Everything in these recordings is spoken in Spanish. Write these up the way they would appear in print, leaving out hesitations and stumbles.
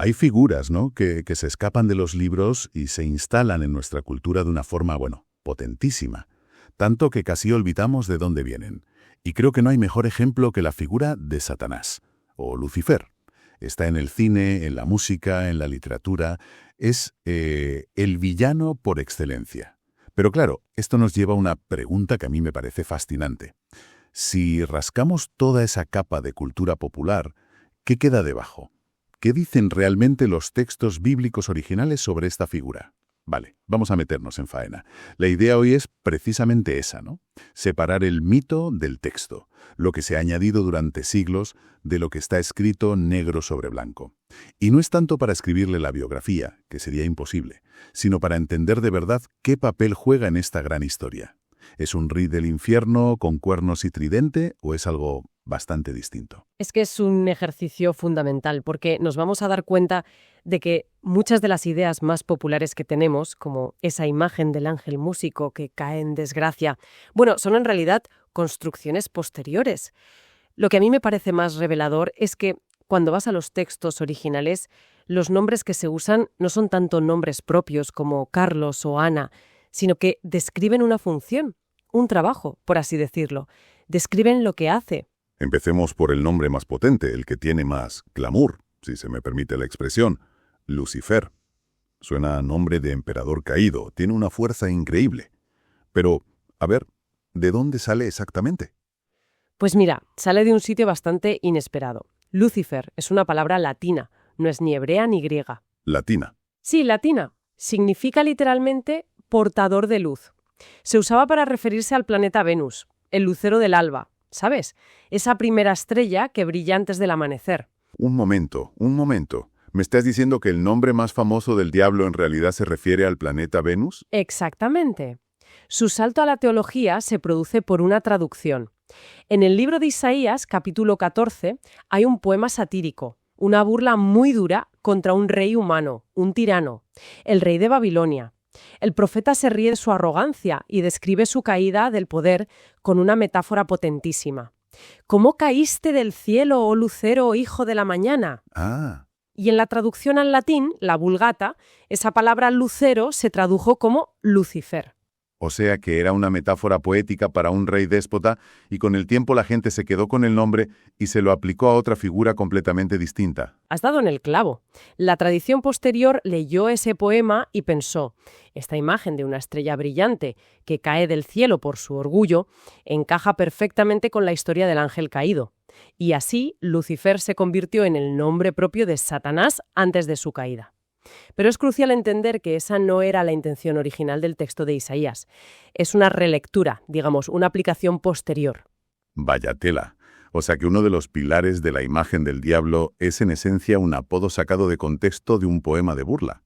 Hay figuras, ¿no?, que se escapan de los libros y se instalan en nuestra cultura de una forma, bueno, potentísima, tanto que casi olvidamos de dónde vienen. Y creo que no hay mejor ejemplo que la figura de Satanás, o Lucifer. Está en el cine, en la música, en la literatura. Es el villano por excelencia. Pero claro, esto nos lleva a una pregunta que a mí me parece fascinante. Si rascamos toda esa capa de cultura popular, ¿qué queda debajo? ¿Qué dicen realmente los textos bíblicos originales sobre esta figura? Vale, vamos a meternos en faena. La idea hoy es precisamente esa, ¿no? Separar el mito del texto, lo que se ha añadido durante siglos de lo que está escrito negro sobre blanco. Y no es tanto para escribirle la biografía, que sería imposible, sino para entender de verdad qué papel juega en esta gran historia. ¿Es un rey del infierno con cuernos y tridente o es algo bastante distinto? Es que es un ejercicio fundamental porque nos vamos a dar cuenta de que muchas de las ideas más populares que tenemos, como esa imagen del ángel músico que cae en desgracia, bueno, son en realidad construcciones posteriores. Lo que a mí me parece más revelador es que cuando vas a los textos originales, los nombres que se usan no son tanto nombres propios como Carlos o Ana, sino que describen una función, un trabajo, por así decirlo. Describen lo que hace. Empecemos por el nombre más potente, el que tiene más glamour, si se me permite la expresión, Lucifer. Suena a nombre de emperador caído, tiene una fuerza increíble. Pero, a ver, ¿de dónde sale exactamente? Pues mira, sale de un sitio bastante inesperado. Lucifer es una palabra latina, no es ni hebrea ni griega. Latina. Sí, latina. Significa literalmente portador de luz. Se usaba para referirse al planeta Venus, el lucero del alba, ¿sabes? Esa primera estrella que brilla antes del amanecer. Un momento. ¿Me estás diciendo que el nombre más famoso del diablo en realidad se refiere al planeta Venus? Exactamente. Su salto a la teología se produce por una traducción. En el libro de Isaías, capítulo 14, hay un poema satírico, una burla muy dura contra un rey humano, un tirano, el rey de Babilonia. El profeta se ríe de su arrogancia y describe su caída del poder con una metáfora potentísima. ¿Cómo caíste del cielo, oh lucero, hijo de la mañana? Ah. Y en la traducción al latín, la Vulgata, esa palabra lucero se tradujo como Lucifer. O sea que era una metáfora poética para un rey déspota y con el tiempo la gente se quedó con el nombre y se lo aplicó a otra figura completamente distinta. Has dado en el clavo. La tradición posterior leyó ese poema y pensó, esta imagen de una estrella brillante que cae del cielo por su orgullo encaja perfectamente con la historia del ángel caído. Y así Lucifer se convirtió en el nombre propio de Satanás antes de su caída. Pero es crucial entender que esa no era la intención original del texto de Isaías. Es una relectura, digamos, una aplicación posterior. Vaya tela. O sea que uno de los pilares de la imagen del diablo es en esencia un apodo sacado de contexto de un poema de burla.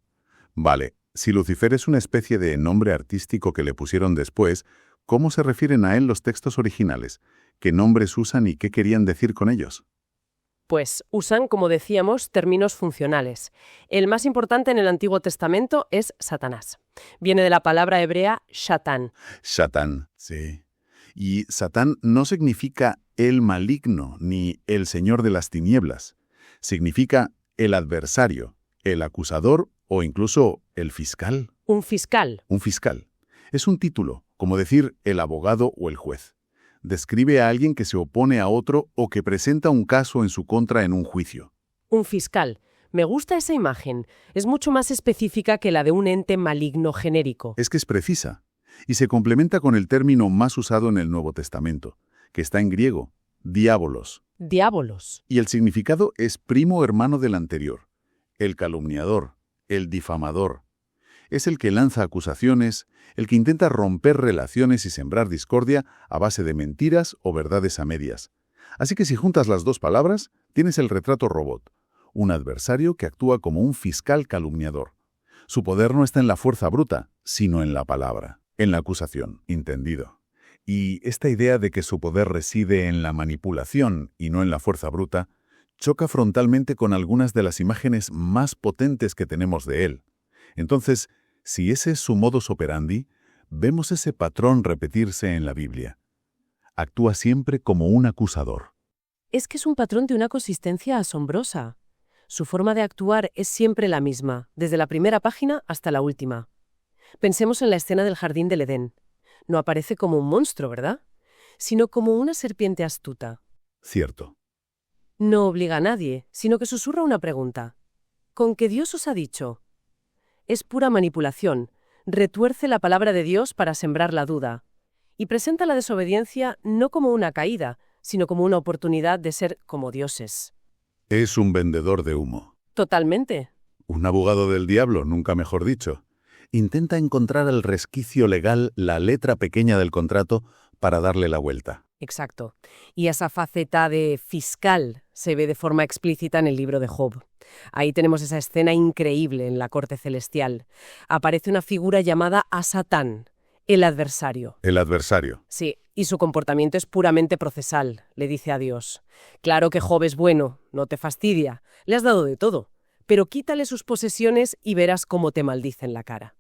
Vale, si Lucifer es una especie de nombre artístico que le pusieron después, ¿cómo se refieren a él los textos originales? ¿Qué nombres usan y qué querían decir con ellos? Pues usan, como decíamos, términos funcionales. El más importante en el Antiguo Testamento es Satanás. Viene de la palabra hebrea Shatán. Satán, sí. Y Satán no significa el maligno ni el señor de las tinieblas. Significa el adversario, el acusador o incluso el fiscal. Un fiscal. Un fiscal. Es un título, como decir el abogado o el juez. Describe a alguien que se opone a otro o que presenta un caso en su contra en un juicio. Un fiscal. Me gusta esa imagen. Es mucho más específica que la de un ente maligno genérico. Es que es precisa. Y se complementa con el término más usado en el Nuevo Testamento, que está en griego, diabolos. Diabolos. Y el significado es primo hermano del anterior. El calumniador, el difamador. Es el que lanza acusaciones, el que intenta romper relaciones y sembrar discordia a base de mentiras o verdades a medias. Así que si juntas las dos palabras, tienes el retrato robot, un adversario que actúa como un fiscal calumniador. Su poder no está en la fuerza bruta, sino en la palabra, en la acusación, entendido. Y esta idea de que su poder reside en la manipulación y no en la fuerza bruta, choca frontalmente con algunas de las imágenes más potentes que tenemos de él. Entonces, si ese es su modus operandi, vemos ese patrón repetirse en la Biblia. Actúa siempre como un acusador. Es que es un patrón de una consistencia asombrosa. Su forma de actuar es siempre la misma, desde la primera página hasta la última. Pensemos en la escena del jardín del Edén. No aparece como un monstruo, ¿verdad? Sino como una serpiente astuta. Cierto. No obliga a nadie, sino que susurra una pregunta. ¿Con qué Dios os ha dicho? Es pura manipulación. Retuerce la palabra de Dios para sembrar la duda. Y presenta la desobediencia no como una caída, sino como una oportunidad de ser como dioses. Es un vendedor de humo. Totalmente. Un abogado del diablo, nunca mejor dicho. Intenta encontrar el resquicio legal, la letra pequeña del contrato, para darle la vuelta. Exacto. Y esa faceta de fiscal se ve de forma explícita en el libro de Job. Ahí tenemos esa escena increíble en la corte celestial. Aparece una figura llamada Satán, el adversario. El adversario. Sí, y su comportamiento es puramente procesal, le dice a Dios. Claro que Job es bueno, no te fastidia, le has dado de todo, pero quítale sus posesiones y verás cómo te maldice en la cara.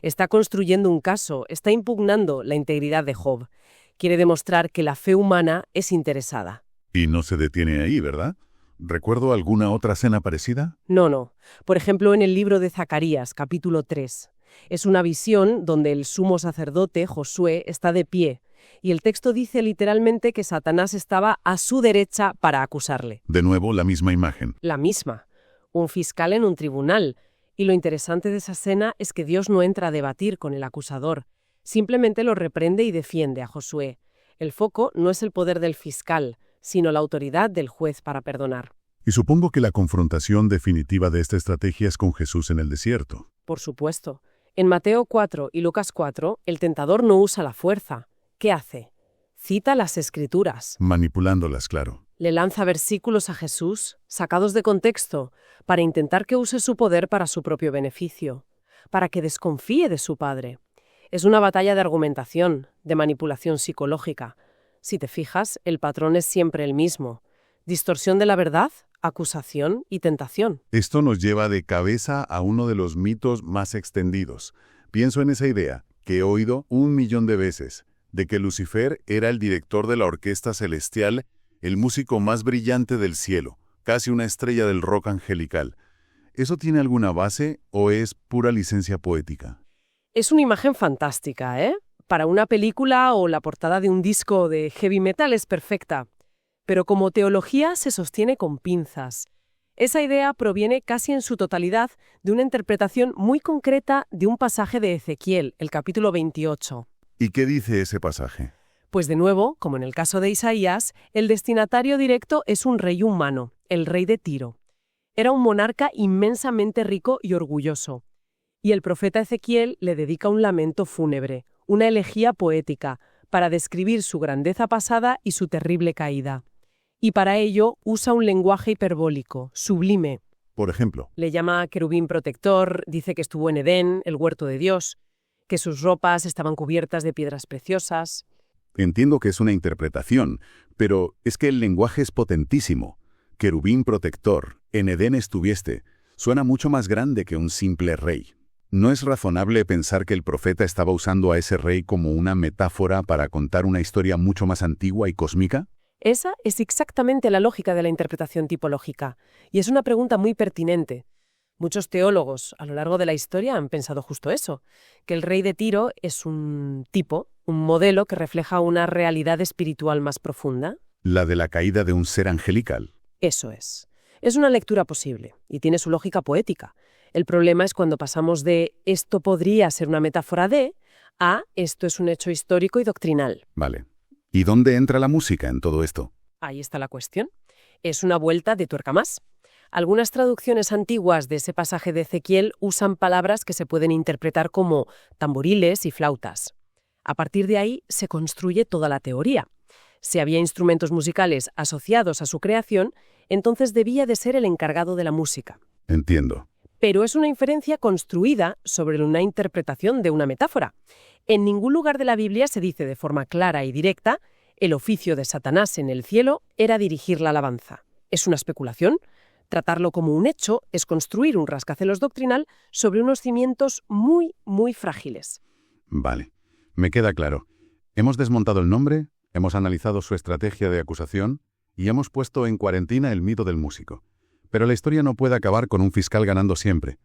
Está construyendo un caso, está impugnando la integridad de Job. Quiere demostrar que la fe humana es interesada. Y no se detiene ahí, ¿verdad? ¿Recuerdo alguna otra escena parecida? No. Por ejemplo, en el libro de Zacarías, capítulo 3. Es una visión donde el sumo sacerdote, Josué, está de pie, y el texto dice literalmente que Satanás estaba a su derecha para acusarle. De nuevo, la misma imagen. La misma. Un fiscal en un tribunal. Y lo interesante de esa escena es que Dios no entra a debatir con el acusador. Simplemente lo reprende y defiende a Josué. El foco no es el poder del fiscal, sino la autoridad del juez para perdonar. Y supongo que la confrontación definitiva de esta estrategia es con Jesús en el desierto. Por supuesto. En Mateo 4 y Lucas 4, el tentador no usa la fuerza. ¿Qué hace? Cita las Escrituras. Manipulándolas, claro. Le lanza versículos a Jesús, sacados de contexto, para intentar que use su poder para su propio beneficio, para que desconfíe de su padre. Es una batalla de argumentación, de manipulación psicológica. Si te fijas, el patrón es siempre el mismo. Distorsión de la verdad, acusación y tentación. Esto nos lleva de cabeza a uno de los mitos más extendidos. Pienso en esa idea, que he oído 1.000.000 de veces, de que Lucifer era el director de la orquesta celestial, el músico más brillante del cielo, casi una estrella del rock angelical. ¿Eso tiene alguna base o es pura licencia poética? Es una imagen fantástica, ¿eh? Para una película o la portada de un disco de heavy metal es perfecta. Pero como teología se sostiene con pinzas. Esa idea proviene casi en su totalidad de una interpretación muy concreta de un pasaje de Ezequiel, el capítulo 28. ¿Y qué dice ese pasaje? Pues de nuevo, como en el caso de Isaías, el destinatario directo es un rey humano, el rey de Tiro. Era un monarca inmensamente rico y orgulloso. Y el profeta Ezequiel le dedica un lamento fúnebre, una elegía poética, para describir su grandeza pasada y su terrible caída. Y para ello usa un lenguaje hiperbólico, sublime. Por ejemplo, Le llama querubín protector, dice que estuvo en Edén, el huerto de Dios, que sus ropas estaban cubiertas de piedras preciosas. entiendo que es una interpretación, pero es que el lenguaje es potentísimo. Querubín protector, en Edén estuviste, suena mucho más grande que un simple rey. ¿No es razonable pensar que el profeta estaba usando a ese rey como una metáfora para contar una historia mucho más antigua y cósmica? Esa es exactamente la lógica de la interpretación tipológica, y es una pregunta muy pertinente. Muchos teólogos a lo largo de la historia han pensado justo eso, que el rey de Tiro es un tipo, un modelo que refleja una realidad espiritual más profunda. La de la caída de un ser angelical. Eso es. Es una lectura posible, y tiene su lógica poética. El problema es cuando pasamos de «esto podría ser una metáfora de» a «esto es un hecho histórico y doctrinal». Vale. ¿Y dónde entra la música en todo esto? Ahí está la cuestión. Es una vuelta de tuerca más. Algunas traducciones antiguas de ese pasaje de Ezequiel usan palabras que se pueden interpretar como tamboriles y flautas. A partir de ahí se construye toda la teoría. Si había instrumentos musicales asociados a su creación, entonces debía de ser el encargado de la música. Entiendo. Pero es una inferencia construida sobre una interpretación de una metáfora. En ningún lugar de la Biblia se dice de forma clara y directa el oficio de Satanás en el cielo era dirigir la alabanza. Es una especulación. Tratarlo como un hecho es construir un rascacielos doctrinal sobre unos cimientos muy, muy frágiles. Vale. Me queda claro. Hemos desmontado el nombre, hemos analizado su estrategia de acusación y hemos puesto en cuarentena el mito del músico. Pero la historia no puede acabar con un fiscal ganando siempre.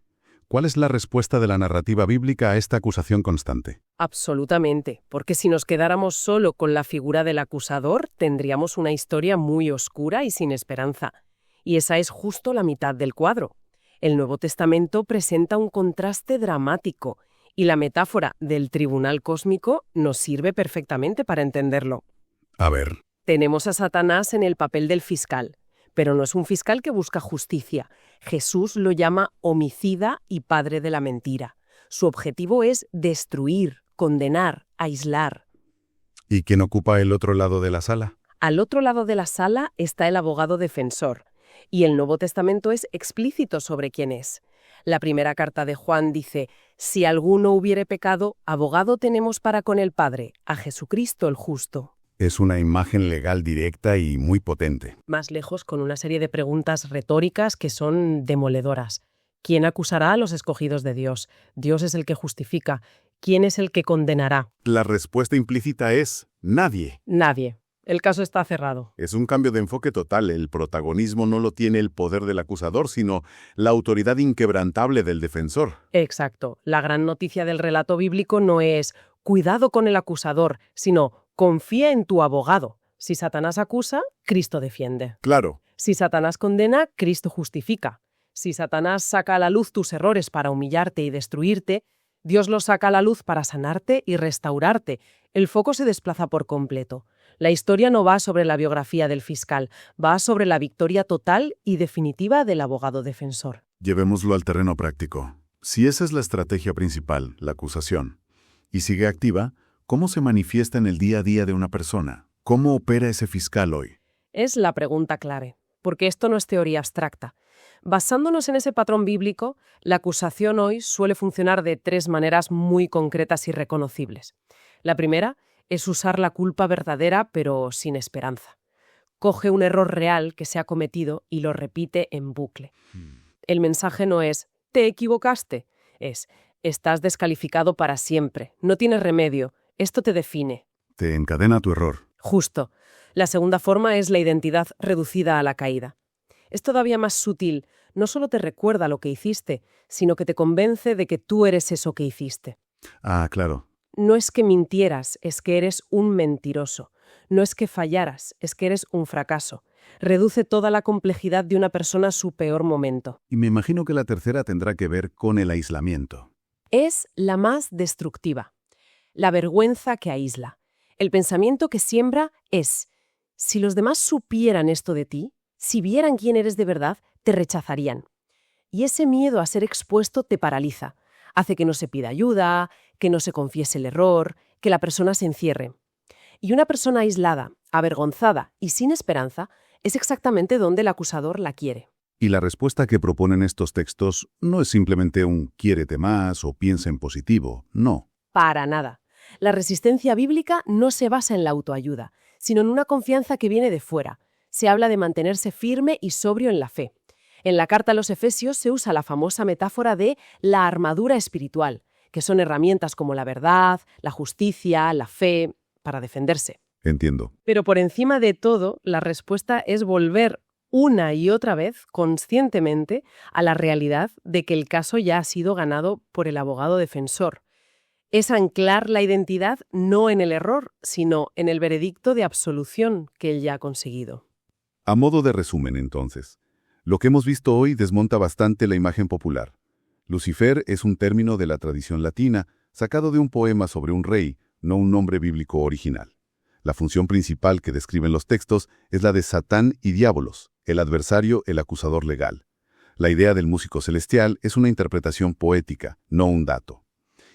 ¿Cuál es la respuesta de la narrativa bíblica a esta acusación constante? Absolutamente, porque si nos quedáramos solo con la figura del acusador, tendríamos una historia muy oscura y sin esperanza. Y esa es justo la mitad del cuadro. El Nuevo Testamento presenta un contraste dramático, y la metáfora del tribunal cósmico nos sirve perfectamente para entenderlo. A ver. Tenemos a Satanás en el papel del fiscal, pero no es un fiscal que busca justicia. Jesús lo llama homicida y padre de la mentira. Su objetivo es destruir, condenar, aislar. ¿Y quién ocupa el otro lado de la sala? Al otro lado de la sala está el abogado defensor, y el Nuevo Testamento es explícito sobre quién es. La primera carta de Juan dice: «Si alguno hubiere pecado, abogado tenemos para con el Padre, a Jesucristo el justo». Es una imagen legal directa y muy potente. Más lejos, con una serie de preguntas retóricas que son demoledoras. ¿Quién acusará a los escogidos de Dios? Dios es el que justifica. ¿Quién es el que condenará? La respuesta implícita es nadie. Nadie. El caso está cerrado. Es un cambio de enfoque total. El protagonismo no lo tiene el poder del acusador, sino la autoridad inquebrantable del defensor. Exacto. La gran noticia del relato bíblico no es «cuidado con el acusador», sino «confía en tu abogado». Si Satanás acusa, Cristo defiende. Claro. Si Satanás condena, Cristo justifica. Si Satanás saca a la luz tus errores para humillarte y destruirte, Dios los saca a la luz para sanarte y restaurarte. El foco se desplaza por completo. La historia no va sobre la biografía del fiscal, va sobre la victoria total y definitiva del abogado defensor. Llevémoslo al terreno práctico. Si esa es la estrategia principal, la acusación, y sigue activa, ¿cómo se manifiesta en el día a día de una persona? ¿Cómo opera ese fiscal hoy? Es la pregunta clave, porque esto no es teoría abstracta. Basándonos en ese patrón bíblico, la acusación hoy suele funcionar de 3 maneras muy concretas y reconocibles. La primera es usar la culpa verdadera, pero sin esperanza. Coge un error real que se ha cometido y lo repite en bucle. El mensaje no es «te equivocaste», es «estás descalificado para siempre, no tienes remedio, esto te define». Te encadena tu error. Justo. La segunda forma es la identidad reducida a la caída. Es todavía más sutil, no solo te recuerda lo que hiciste, sino que te convence de que tú eres eso que hiciste. Ah, claro. No es que mintieras, es que eres un mentiroso. No es que fallaras, es que eres un fracaso. Reduce toda la complejidad de una persona a su peor momento. Y me imagino que la tercera tendrá que ver con el aislamiento. Es la más destructiva. La vergüenza que aísla. El pensamiento que siembra es: si los demás supieran esto de ti, si vieran quién eres de verdad, te rechazarían. Y ese miedo a ser expuesto te paraliza. Hace que no se pida ayuda, que no se confiese el error, que la persona se encierre. Y una persona aislada, avergonzada y sin esperanza es exactamente donde el acusador la quiere. Y la respuesta que proponen estos textos no es simplemente un «quiérete más» o «piensa en positivo», no. Para nada. La resistencia bíblica no se basa en la autoayuda, sino en una confianza que viene de fuera. Se habla de mantenerse firme y sobrio en la fe. En la carta a los Efesios se usa la famosa metáfora de la armadura espiritual, que son herramientas como la verdad, la justicia, la fe, para defenderse. Entiendo. Pero por encima de todo, la respuesta es volver una y otra vez, conscientemente, a la realidad de que el caso ya ha sido ganado por el abogado defensor. Es anclar la identidad no en el error, sino en el veredicto de absolución que él ya ha conseguido. A modo de resumen, entonces, lo que hemos visto hoy desmonta bastante la imagen popular. Lucifer es un término de la tradición latina, sacado de un poema sobre un rey, no un nombre bíblico original. La función principal que describen los textos es la de Satán y Diabolos, el adversario, el acusador legal. La idea del músico celestial es una interpretación poética, no un dato.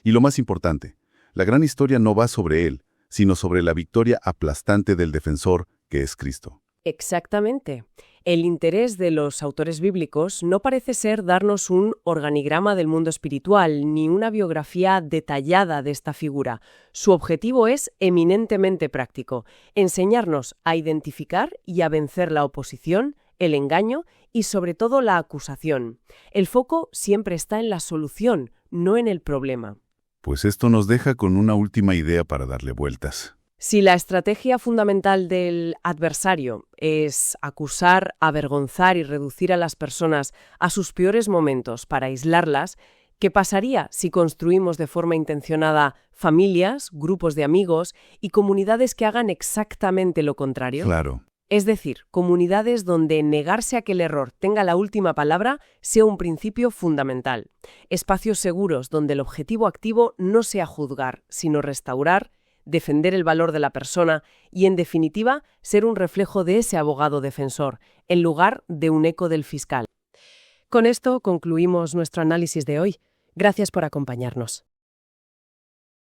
Y lo más importante, la gran historia no va sobre él, sino sobre la victoria aplastante del defensor, que es Cristo. Exactamente. El interés de los autores bíblicos no parece ser darnos un organigrama del mundo espiritual ni una biografía detallada de esta figura. Su objetivo es eminentemente práctico: enseñarnos a identificar y a vencer la oposición, el engaño y sobre todo la acusación. El foco siempre está en la solución, no en el problema. Pues esto nos deja con una última idea para darle vueltas. Si la estrategia fundamental del adversario es acusar, avergonzar y reducir a las personas a sus peores momentos para aislarlas, ¿qué pasaría si construimos de forma intencionada familias, grupos de amigos y comunidades que hagan exactamente lo contrario? Claro. Es decir, comunidades donde negarse a que el error tenga la última palabra sea un principio fundamental. Espacios seguros donde el objetivo activo no sea juzgar, sino restaurar, defender el valor de la persona y, en definitiva, ser un reflejo de ese abogado defensor, en lugar de un eco del fiscal. Con esto concluimos nuestro análisis de hoy. Gracias por acompañarnos.